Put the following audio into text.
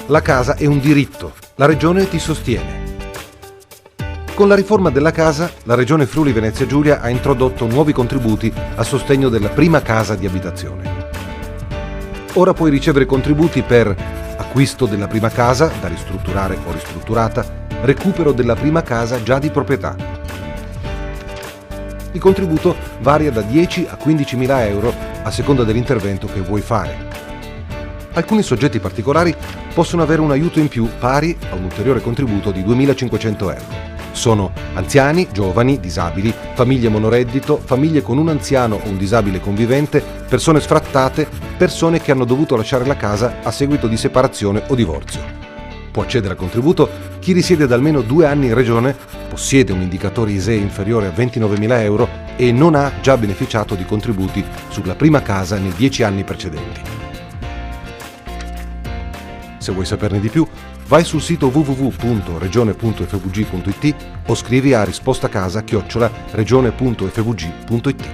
La casa è un diritto, la Regione ti sostiene. Con la riforma della casa, la Regione Friuli Venezia Giulia ha introdotto nuovi contributi a sostegno della prima casa di abitazione. Ora puoi ricevere contributi per acquisto della prima casa, da ristrutturare o ristrutturata, recupero della prima casa già di proprietà. Il contributo varia da 10 a 15.000 euro a seconda dell'intervento che vuoi fare. Alcuni soggetti particolari possono avere un aiuto in più pari a un ulteriore contributo di 2.500 euro. Sono anziani, giovani, disabili, famiglie monoreddito, famiglie con un anziano o un disabile convivente, persone sfrattate, persone che hanno dovuto lasciare la casa a seguito di separazione o divorzio. Può accedere al contributo chi risiede da almeno 2 anni in Regione, possiede un indicatore ISEE inferiore a 29.000 euro e non ha già beneficiato di contributi sulla prima casa nei 10 anni precedenti. Se vuoi saperne di più, vai sul sito www.regione.fvg.it o scrivi a rispostacasa@regione.fvg.it.